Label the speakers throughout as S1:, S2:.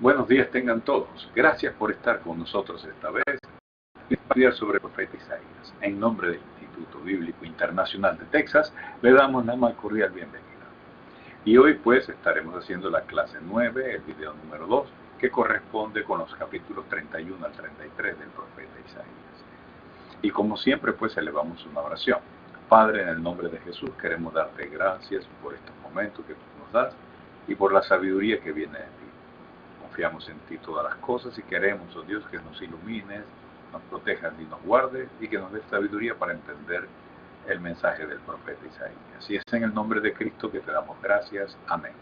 S1: Buenos días tengan todos. Gracias por estar con nosotros esta vez y estudiar sobre el profeta Isaías. En nombre del Instituto Bíblico Internacional de Texas, le damos la más cordial bienvenida. Y hoy pues estaremos haciendo la clase 9, el video número 2, que corresponde con los capítulos 31 al 33 del profeta Isaías. Y como siempre pues elevamos una oración. Padre, en el nombre de Jesús queremos darte gracias por estos momentos que tú nos das y por la sabiduría que viene de ti. Confiamos en ti todas las cosas y queremos, oh Dios, que nos ilumines, nos protejas y nos guardes y que nos des sabiduría para entender el mensaje del profeta Isaías. Y es en el nombre de Cristo que te damos gracias. Amén.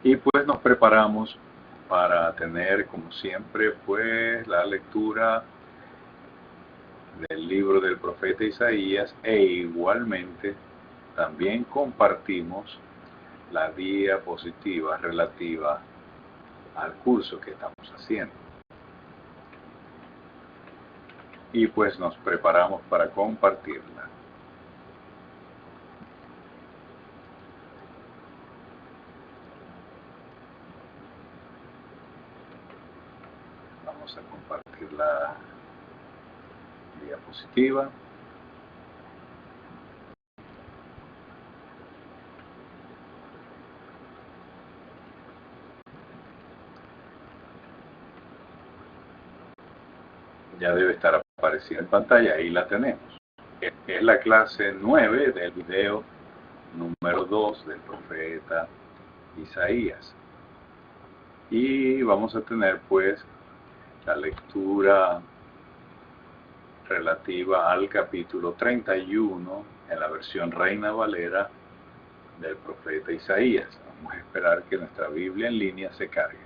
S1: Y pues nos preparamos para tener, como siempre, pues la lectura del libro del profeta Isaías e igualmente también compartimos la diapositiva relativa al curso que estamos haciendo. Y pues nos preparamos para compartirla. Vamos a compartir la diapositiva. Ya debe estar apareciendo en pantalla, ahí la tenemos. Es la clase 9 del video número 2 del profeta Isaías. Y vamos a tener pues la lectura relativa al capítulo 31 en la versión Reina Valera del profeta Isaías. Vamos a esperar que nuestra Biblia en línea se cargue.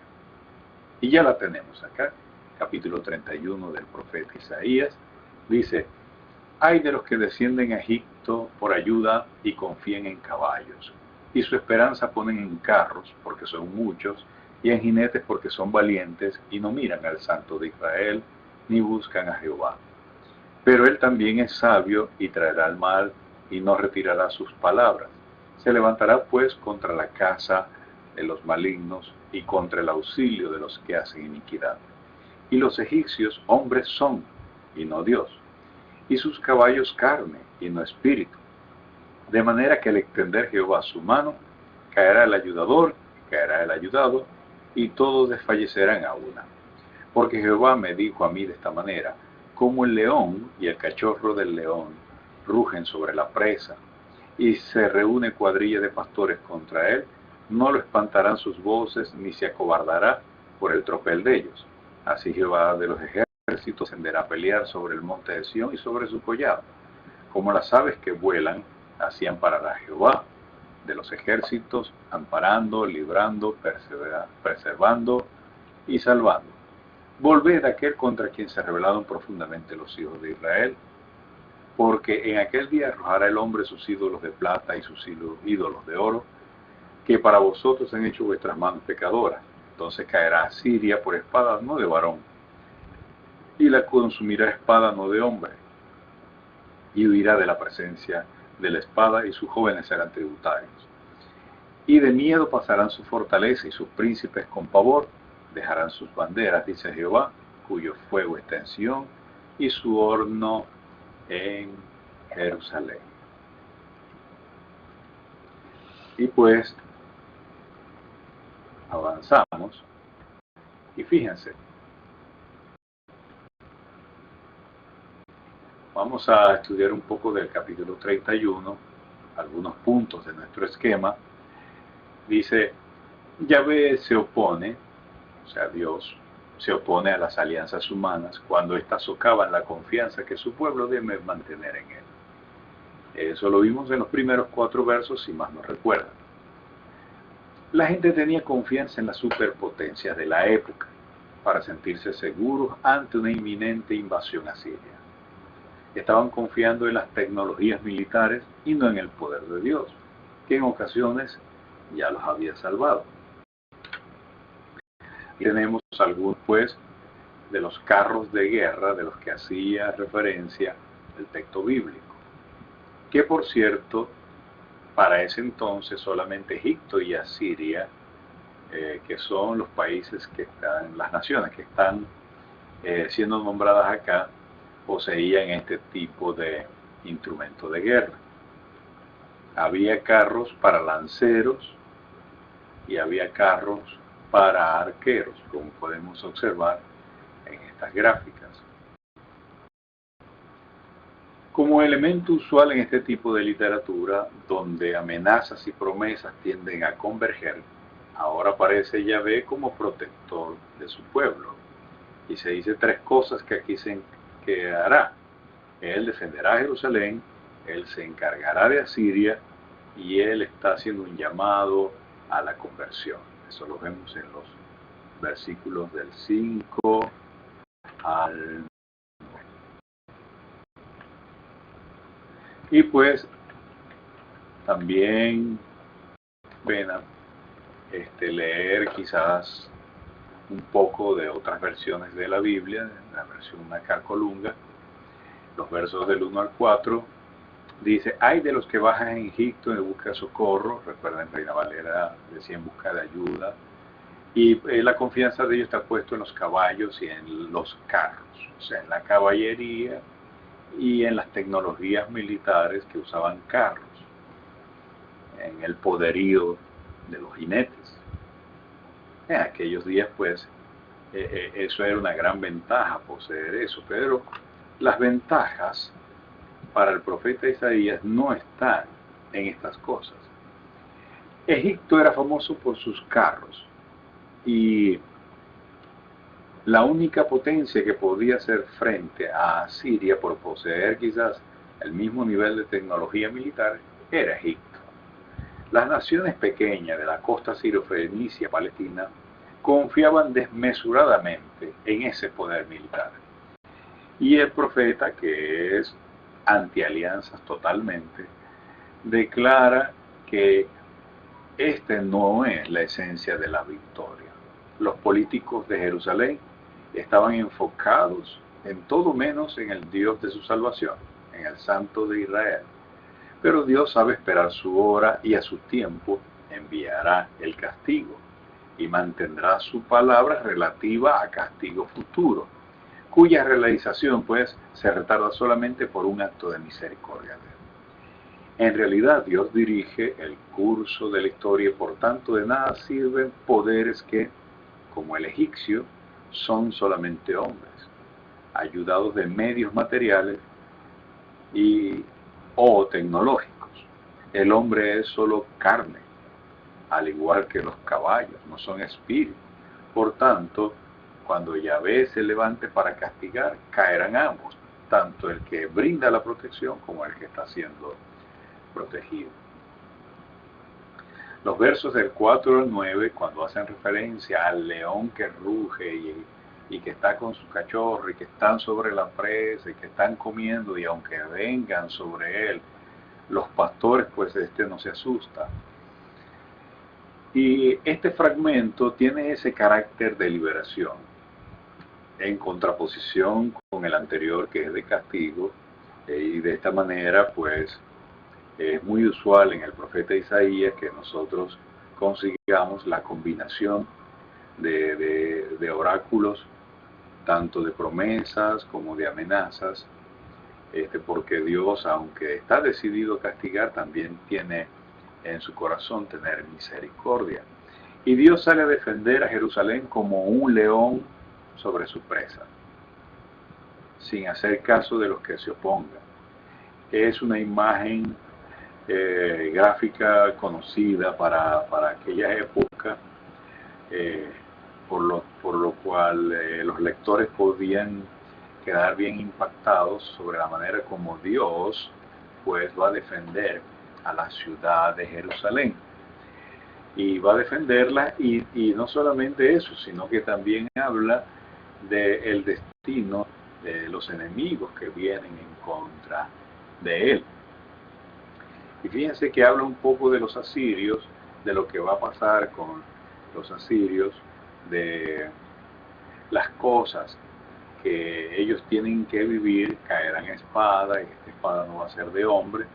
S1: Y ya la tenemos acá. Capítulo 31 del profeta Isaías, dice: «Ay de los que descienden a Egipto por ayuda y confíen en caballos, y su esperanza ponen en carros, porque son muchos, y en jinetes, porque son valientes, y no miran al Santo de Israel, ni buscan a Jehová. Pero él también es sabio, y traerá el mal, y no retirará sus palabras. Se levantará pues contra la casa de los malignos, y contra el auxilio de los que hacen iniquidad. Y los egipcios hombres son, y no Dios, y sus caballos carne, y no espíritu. De manera que al extender Jehová su mano, caerá el ayudador, caerá el ayudado, y todos desfallecerán a una. Porque Jehová me dijo a mí de esta manera: como el león y el cachorro del león rugen sobre la presa, y se reúne cuadrilla de pastores contra él, no lo espantarán sus voces, ni se acobardará por el tropel de ellos. Así Jehová de los ejércitos descenderá a pelear sobre el monte de Sión y sobre su collado. Como las aves que vuelan, así amparará Jehová de los ejércitos, amparando, librando, preservando y salvando. Volved a aquel contra quien se rebelaron profundamente los hijos de Israel, porque en aquel día arrojará el hombre sus ídolos de plata y sus ídolos de oro, que para vosotros han hecho vuestras manos pecadoras. Entonces caerá Asiria por espada no de varón, y la consumirá espada no de hombre, y huirá de la presencia de la espada, y sus jóvenes serán tributarios. Y de miedo pasarán su fortaleza, y sus príncipes con pavor dejarán sus banderas, dice Jehová, cuyo fuego está en Sión, y su horno en Jerusalén». Y pues avanzamos, y fíjense, vamos a estudiar un poco del capítulo 31, algunos puntos de nuestro esquema. Dice: Yahvé se opone, o sea Dios, se opone a las alianzas humanas cuando éstas socavan la confianza que su pueblo debe mantener en él. Eso lo vimos en los primeros 4 versos, si más no recuerdan. La gente tenía confianza en las superpotencias de la época para sentirse seguros ante una inminente invasión asiria. Estaban confiando en las tecnologías militares y no en el poder de Dios, que en ocasiones ya los había salvado. Tenemos algunos pues de los carros de guerra de los que hacía referencia el texto bíblico, que por cierto, para ese entonces solamente Egipto y Asiria que son los países que están, las naciones que están siendo nombradas acá, poseían este tipo de instrumento de guerra. Había carros para lanceros y había carros para arqueros, como podemos observar en estas gráficas. Como elemento usual en este tipo de literatura, donde amenazas y promesas tienden a converger, ahora aparece Yahvé como protector de su pueblo. Y se dice tres cosas que aquí que hará. Él defenderá a Jerusalén, él se encargará de Asiria y él está haciendo un llamado a la conversión. Eso lo vemos en los versículos del 5 al 9. Y pues también pena leer quizás un poco de otras versiones de la Biblia, la versión Nacar-Colunga, los versos del 1 al 4, dice: hay de los que bajan en Egipto en busca de socorro. Recuerden, Reina Valera decía en busca de ayuda, y la confianza de ellos está puesto en los caballos y en los carros, o sea, en la caballería y en las tecnologías militares que usaban carros, en el poderío de los jinetes. En aquellos días, pues, eso era una gran ventaja, poseer eso, pero las ventajas para el profeta Isaías no están en estas cosas. Egipto era famoso por sus carros, y la única potencia que podía hacer frente a Asiria por poseer quizás el mismo nivel de tecnología militar era Egipto. Las naciones pequeñas de la costa sirofenicia palestina confiaban desmesuradamente en ese poder militar. Y el profeta, que es antialianzas totalmente, declara que este no es la esencia de la victoria. Los políticos de Jerusalén estaban enfocados en todo menos en el Dios de su salvación, en el Santo de Israel. Pero Dios sabe esperar su hora y a su tiempo enviará el castigo y mantendrá su palabra relativa a castigo futuro, cuya realización pues se retarda solamente por un acto de misericordia. En realidad Dios dirige el curso de la historia y por tanto de nada sirven poderes que, como el egipcio, son solamente hombres, ayudados de medios materiales o tecnológicos. El hombre es solo carne, al igual que los caballos, no son espíritus. Por tanto, cuando Yahvé se levante para castigar, caerán ambos, tanto el que brinda la protección como el que está siendo protegido. Los versos del 4 al 9, cuando hacen referencia al león que ruge y que está con su cachorro y que están sobre la presa y que están comiendo, y aunque vengan sobre él los pastores, pues no se asusta. Y este fragmento tiene ese carácter de liberación, en contraposición con el anterior, que es de castigo, y de esta manera pues es muy usual en el profeta Isaías que nosotros consigamos la combinación de oráculos, tanto de promesas como de amenazas, porque Dios, aunque está decidido a castigar, también tiene en su corazón tener misericordia. Y Dios sale a defender a Jerusalén como un león sobre su presa, sin hacer caso de los que se opongan. Es una imagen gráfica conocida para aquella época, por lo cual los lectores podían quedar bien impactados sobre la manera como Dios pues va a defender a la ciudad de Jerusalén, y va a defenderla, y no solamente eso, sino que también habla del destino de los enemigos que vienen en contra de él. Y fíjense que habla un poco de los asirios, de lo que va a pasar con los asirios, de las cosas que ellos tienen que vivir. Caerán espada, y esta espada no va a ser de hombre,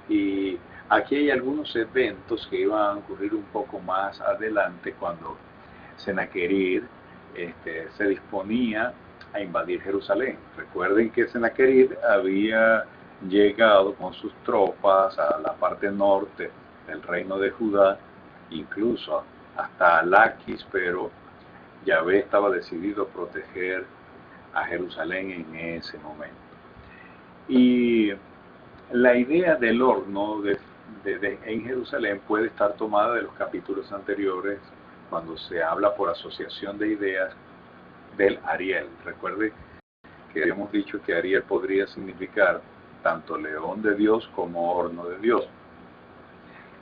S1: y Aquí hay algunos eventos que iban a ocurrir un poco más adelante cuando Sennacherib se disponía a invadir Jerusalén. Recuerden que Sennacherib había llegado con sus tropas a la parte norte del reino de Judá, incluso hasta Laquis, pero Yahvé estaba decidido a proteger a Jerusalén en ese momento. Y la idea del horno en Jerusalén puede estar tomada de los capítulos anteriores cuando se habla por asociación de ideas del Ariel. Recuerde que habíamos dicho que Ariel podría significar tanto león de Dios como horno de Dios.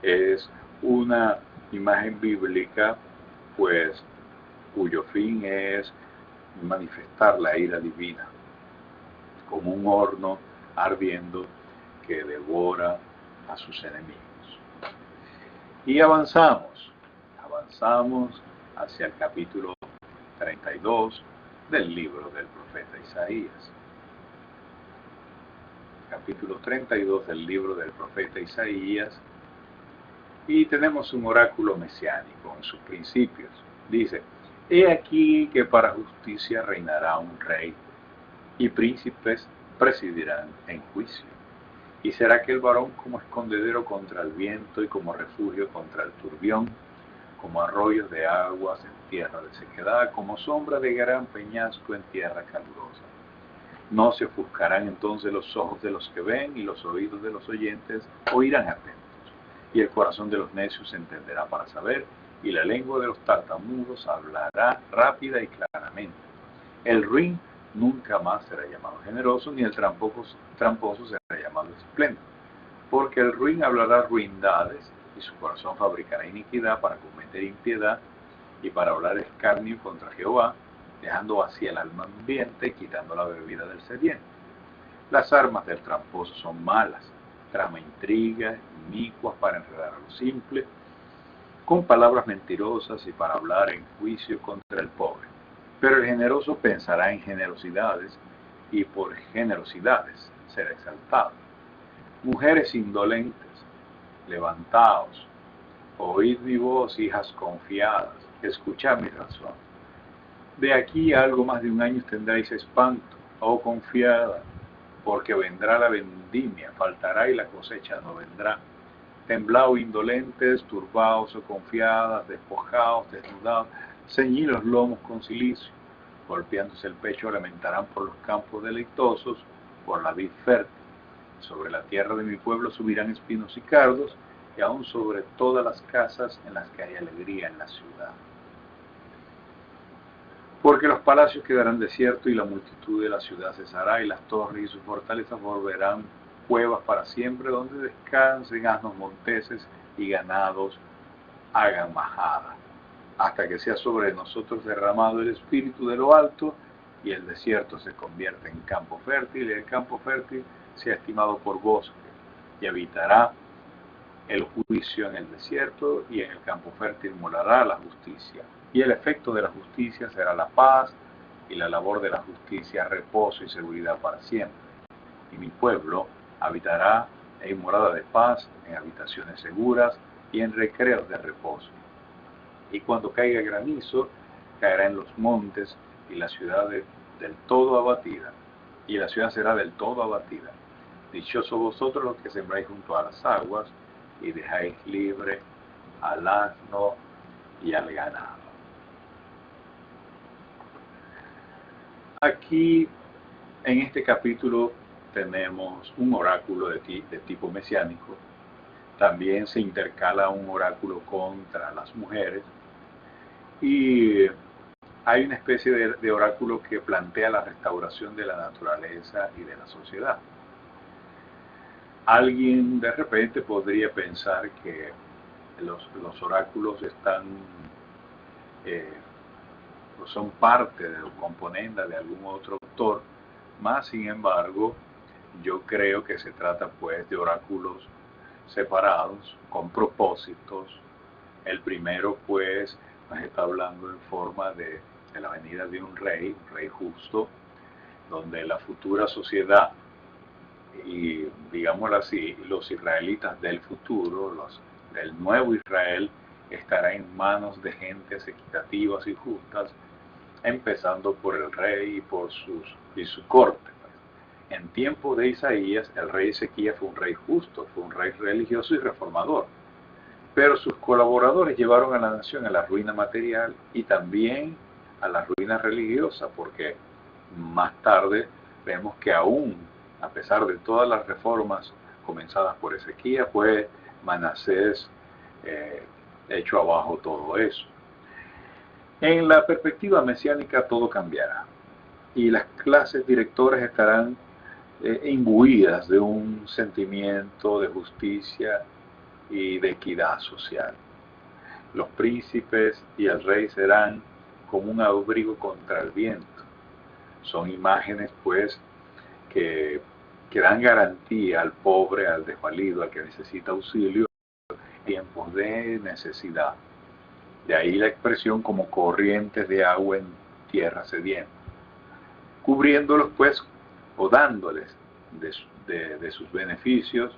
S1: Es una imagen bíblica, pues, cuyo fin es manifestar la ira divina, como un horno ardiendo que devora a sus enemigos. Y avanzamos hacia el capítulo 32 del libro del profeta Isaías. Capítulo 32 del libro del profeta Isaías, y tenemos un oráculo mesiánico en sus principios. Dice: he aquí que para justicia reinará un rey, y príncipes presidirán en juicio. Y será aquel varón como escondedero contra el viento y como refugio contra el turbión, como arroyos de aguas en tierra de sequedad, como sombra de gran peñasco en tierra calurosa. No se ofuscarán entonces los ojos de los que ven, y los oídos de los oyentes oirán atentos. Y el corazón de los necios entenderá para saber, y la lengua de los tartamudos hablará rápida y claramente. El ruin nunca más será llamado generoso, ni el tramposo será llamado espléndido. Porque el ruin hablará ruindades, y su corazón fabricará iniquidad para cometer impiedad, y para hablar escarnio contra Jehová, dejando vacía el alma ambiente, quitando la bebida del sediento. Las armas del tramposo son malas, trama intrigas, inicuas para enredar a los simples, con palabras mentirosas y para hablar en juicio contra el pobre. Pero el generoso pensará en generosidades, y por generosidades será exaltado. Mujeres indolentes, levantaos, oíd mi voz, hijas confiadas, escuchad mi razón. De aquí a algo más de un año tendréis espanto, oh confiada, porque vendrá la vendimia, faltará y la cosecha no vendrá. Temblaos indolentes, turbaos o confiadas, despojaos, desnudaos, ceñid los lomos con cilicio. Golpeándose el pecho lamentarán por los campos deleitosos, por la vid fértil. Sobre la tierra de mi pueblo subirán espinos y cardos, y aún sobre todas las casas en las que hay alegría en la ciudad. Porque los palacios quedarán desiertos, y la multitud de la ciudad cesará, y las torres y sus fortalezas volverán cuevas para siempre, donde descansen asnos monteses y ganados hagan majada, hasta que sea sobre nosotros derramado el espíritu de lo alto, y el desierto se convierta en campo fértil, y el campo fértil sea estimado por bosque, y habitará el juicio en el desierto, y en el campo fértil morará la justicia. Y el efecto de la justicia será la paz, y la labor de la justicia reposo y seguridad para siempre. Y mi pueblo habitará en morada de paz, en habitaciones seguras y en recreos de reposo. Y cuando caiga granizo, caerá en los montes, y la ciudad del todo abatida, y la ciudad será del todo abatida. Dichosos vosotros los que sembráis junto a las aguas, y dejáis libre al asno y al ganado. Aquí, en este capítulo, tenemos un oráculo de tipo mesiánico. También se intercala un oráculo contra las mujeres, y hay una especie de oráculo que plantea la restauración de la naturaleza y de la sociedad. Alguien de repente podría pensar que los oráculos son parte de los componentes de algún otro autor, más sin embargo, yo creo que se trata pues de oráculos separados, con propósitos. El primero pues nos está hablando en forma de la venida de un rey justo, donde la futura sociedad y digámoslo así, los israelitas del futuro, del nuevo Israel, estará en manos de gentes equitativas y justas, empezando por el rey y su corte. En tiempo de Isaías, el rey Ezequías fue un rey justo, fue un rey religioso y reformador, pero sus colaboradores llevaron a la nación a la ruina material y también a la ruina religiosa, porque más tarde vemos que aún, a pesar de todas las reformas comenzadas por Ezequías, fue Manasés hecho abajo todo eso. En la perspectiva mesiánica todo cambiará y las clases directoras estarán imbuidas de un sentimiento de justicia y de equidad social. Los príncipes y el rey serán como un abrigo contra el viento. Son imágenes, pues, que dan garantía al pobre, al desvalido, al que necesita auxilio en tiempos de necesidad. De ahí la expresión como corrientes de agua en tierra sedienta, cubriéndolos, pues, o dándoles de sus beneficios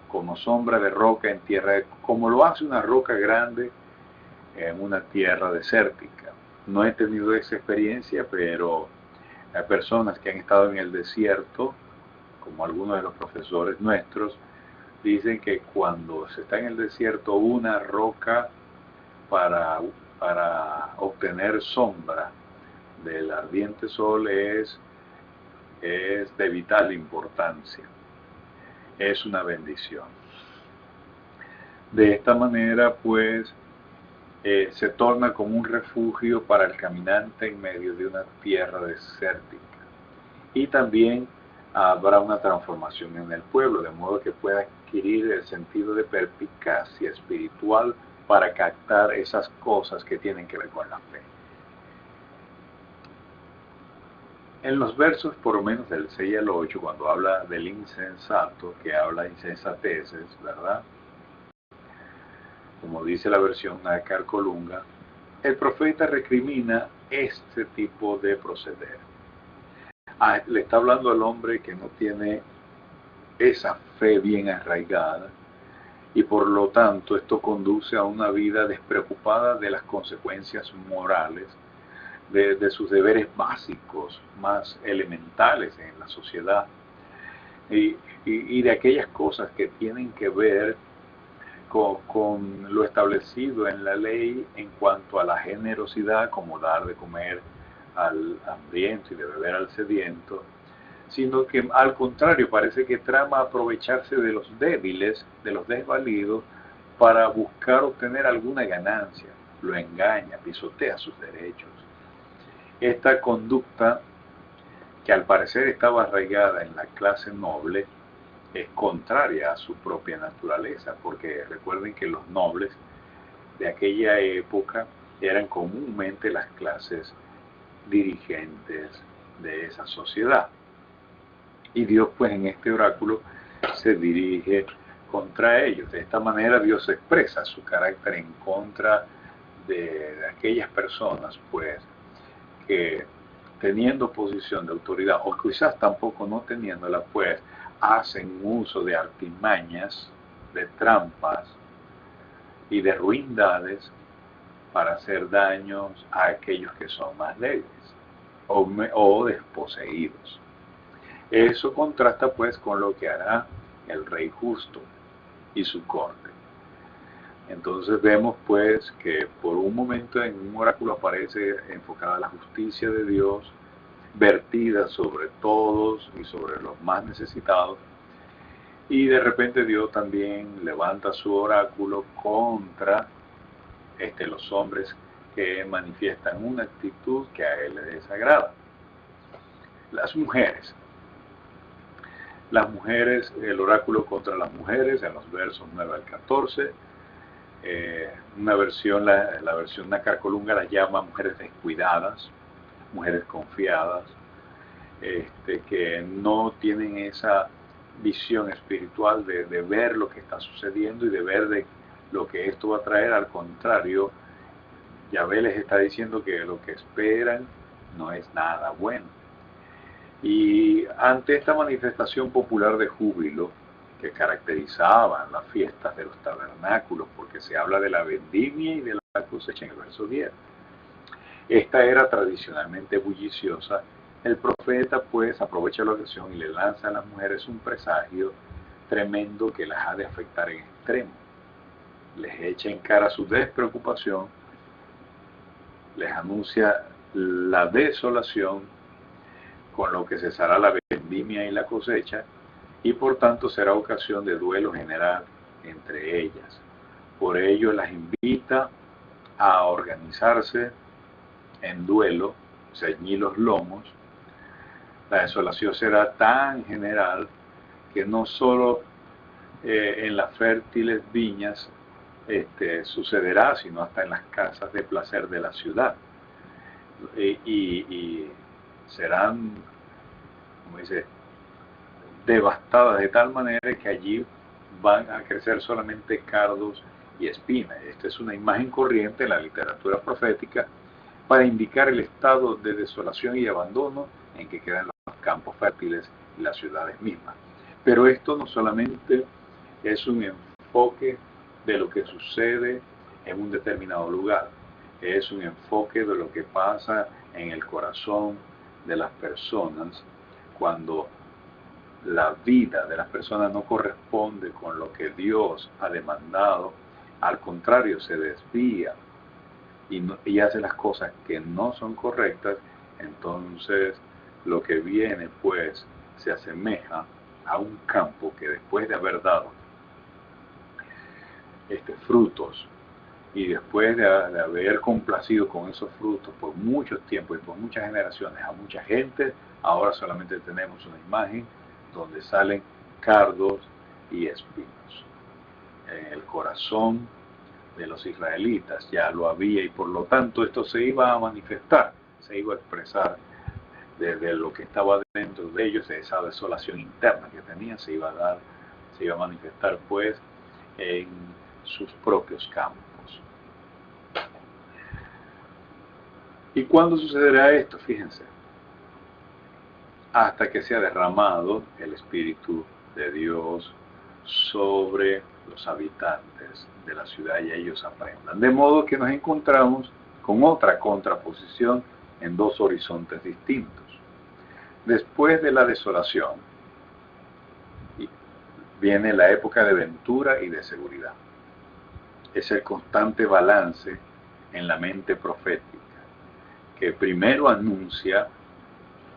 S1: como sombra de roca en tierra, como lo hace una roca grande en una tierra desértica. No he tenido esa experiencia, pero hay personas que han estado en el desierto, como algunos de los profesores nuestros, dicen que cuando se está en el desierto, una roca para obtener sombra del ardiente sol es de vital importancia. Es una bendición. De esta manera, pues, se torna como un refugio para el caminante en medio de una tierra desértica. Y también habrá una transformación en el pueblo, de modo que pueda adquirir el sentido de perspicacia espiritual para captar esas cosas que tienen que ver con la fe. En los versos por lo menos del 6 al 8, cuando habla del insensato, que habla de insensateces, ¿verdad? Como dice la versión Nácar Colunga, el profeta recrimina este tipo de proceder. Le está hablando al hombre que no tiene esa fe bien arraigada y por lo tanto esto conduce a una vida despreocupada de las consecuencias morales, de sus deberes básicos, más elementales en la sociedad y de aquellas cosas que tienen que ver con lo establecido en la ley en cuanto a la generosidad, como dar de comer al hambriento y de beber al sediento, sino que al contrario parece que trama aprovecharse de los débiles, de los desvalidos, para buscar obtener alguna ganancia. Lo engaña, pisotea sus derechos. Esta conducta, que al parecer estaba arraigada en la clase noble, es contraria a su propia naturaleza, porque recuerden que los nobles de aquella época eran comúnmente las clases dirigentes de esa sociedad. Y Dios, pues, en este oráculo se dirige contra ellos. De esta manera Dios expresa su carácter en contra de aquellas personas, pues, que teniendo posición de autoridad, o quizás tampoco no teniéndola, pues, hacen uso de artimañas, de trampas y de ruindades para hacer daños a aquellos que son más débiles o desposeídos. Eso contrasta, pues, con lo que hará el rey justo y su corte. Entonces vemos, pues, que por un momento en un oráculo aparece enfocada la justicia de Dios, vertida sobre todos y sobre los más necesitados, y de repente Dios también levanta su oráculo contra los hombres que manifiestan una actitud que a él le desagrada. Las mujeres, el oráculo contra las mujeres en los versos 9 al 14, una versión, la versión Nácar Colunga las llama mujeres descuidadas, mujeres confiadas, que no tienen esa visión espiritual de ver lo que está sucediendo y de ver de lo que esto va a traer. Al contrario, Yahvé les está diciendo que lo que esperan no es nada bueno. Y ante esta manifestación popular de júbilo que caracterizaba las fiestas de los tabernáculos, porque se habla de la vendimia y de la cosecha en el verso 10, esta era tradicionalmente bulliciosa, el profeta pues aprovecha la ocasión y le lanza a las mujeres un presagio tremendo que las ha de afectar en extremo. Les echa en cara su despreocupación, les anuncia la desolación, con lo que cesará la vendimia y la cosecha, y por tanto será ocasión de duelo general entre ellas. Por ello las invita a organizarse en duelo, ceñir los lomos. La desolación será tan general que no solo en las fértiles viñas sucederá, sino hasta en las casas de placer de la ciudad. Y serán, como dice, devastadas de tal manera que allí van a crecer solamente cardos y espinas. Esta es una imagen corriente en la literatura profética para indicar el estado de desolación y abandono en que quedan los campos fértiles y las ciudades mismas. Pero esto no solamente es un enfoque de lo que sucede en un determinado lugar, es un enfoque de lo que pasa en el corazón de las personas cuando la vida de las personas no corresponde con lo que Dios ha demandado, al contrario, se desvía y hace las cosas que no son correctas. Entonces lo que viene pues se asemeja a un campo que después de haber dado frutos y después de haber complacido con esos frutos por mucho tiempo y por muchas generaciones a mucha gente, ahora solamente tenemos una imagen donde salen cardos y espinos. En el corazón de los israelitas ya lo había, y por lo tanto esto se iba a manifestar, se iba a expresar desde lo que estaba dentro de ellos, esa desolación interna que tenían, se iba a manifestar pues en sus propios campos. ¿Y cuándo sucederá esto? Fíjense, hasta que sea derramado el Espíritu de Dios sobre los habitantes de la ciudad y ellos aprendan. De modo que nos encontramos con otra contraposición en dos horizontes distintos. Después de la desolación viene la época de ventura y de seguridad. Es el constante balance en la mente profética, que primero anuncia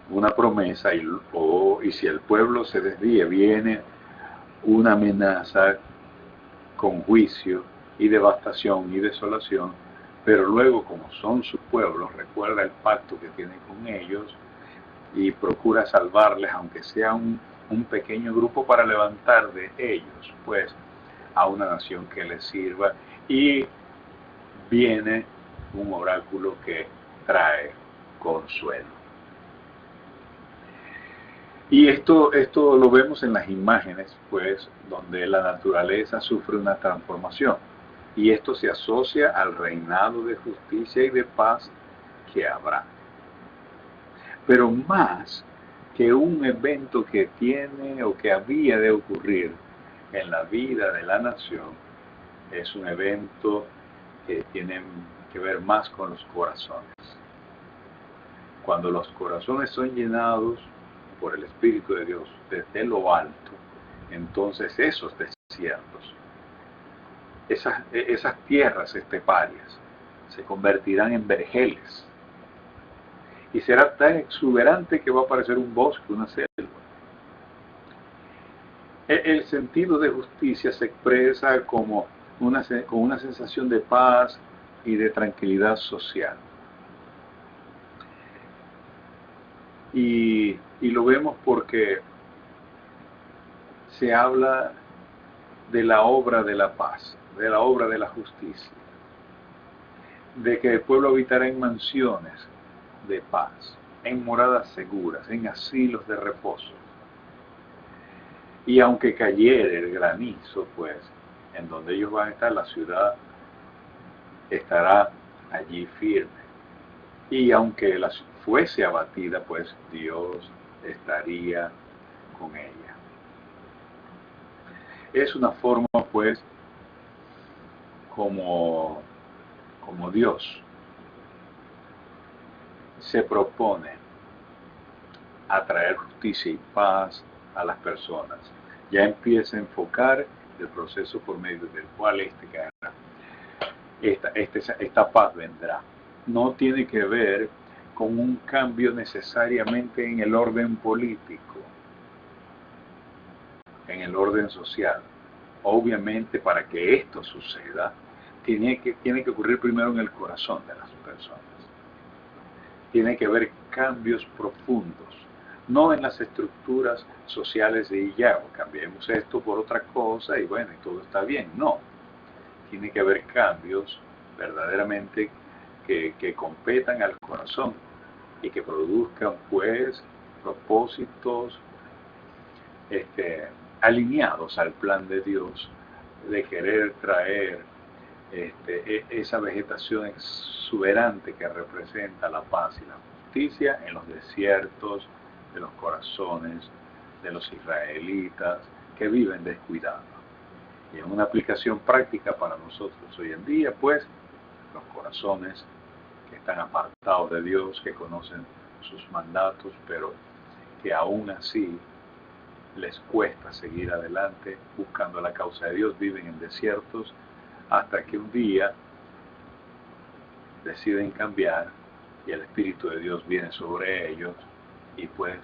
S1: una promesa y si el pueblo se desvíe, viene una amenaza con juicio y devastación y desolación, pero luego, como son sus pueblos, recuerda el pacto que tiene con ellos y procura salvarles, aunque sea un pequeño grupo, para levantar de ellos pues a una nación que les sirva. Y viene un oráculo que trae consuelo. Y esto lo vemos en las imágenes, pues, donde la naturaleza sufre una transformación. Y esto se asocia al reinado de justicia y de paz que habrá. Pero más que un evento que tiene o que había de ocurrir en la vida de la nación, es un evento que tiene que ver más con los corazones. Cuando los corazones son llenados por el Espíritu de Dios desde lo alto, entonces esos desiertos, esas tierras esteparias, se convertirán en vergeles. Y será tan exuberante que va a parecer un bosque, una selva. El sentido de justicia se expresa como con una sensación de paz y de tranquilidad social. Y lo vemos porque se habla de la obra de la paz, de la obra de la justicia, de que el pueblo habitará en mansiones de paz, en moradas seguras, en asilos de reposo. Y aunque cayere el granizo, pues, en donde ellos van a estar, la ciudad estará allí firme. Y aunque fuese abatida, pues Dios estaría con ella. Es una forma, pues, como Dios se propone a traer justicia y paz a las personas. Ya empieza a enfocar el proceso por medio del cual esta paz vendrá. No tiene que ver con un cambio necesariamente en el orden político, en el orden social. Obviamente, para que esto suceda, tiene que ocurrir primero en el corazón de las personas. Tiene que haber cambios profundos, no en las estructuras sociales de ya, cambiemos esto por otra cosa y bueno, y todo está bien. No, tiene que haber cambios verdaderamente que competan al corazón y que produzcan, pues, propósitos alineados al plan de Dios de querer traer esa vegetación exuberante que representa la paz y la justicia en los desiertos de los corazones de los israelitas que viven descuidados. Y en una aplicación práctica para nosotros hoy en día, pues, los corazones que están apartados de Dios, que conocen sus mandatos, pero que aún así les cuesta seguir adelante buscando la causa de Dios, viven en desiertos hasta que un día deciden cambiar y el Espíritu de Dios viene sobre ellos y pues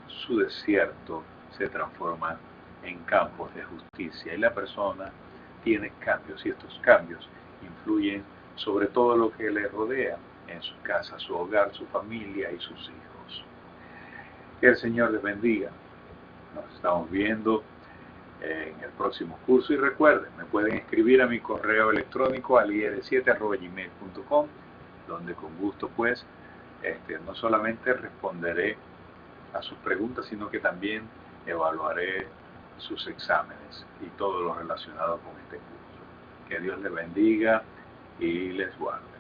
S1: su desierto se transforma en campos de justicia y la persona tiene cambios y estos cambios influyen sobre todo lo que le rodea en su casa, su hogar, su familia y sus hijos. Que el Señor les bendiga. Nos estamos viendo en el próximo curso y recuerden, me pueden escribir a mi correo electrónico alier7@gmail.com, donde con gusto pues no solamente responderé a sus preguntas, sino que también evaluaré sus exámenes y todo lo relacionado con este curso. Que Dios les bendiga y les guarde.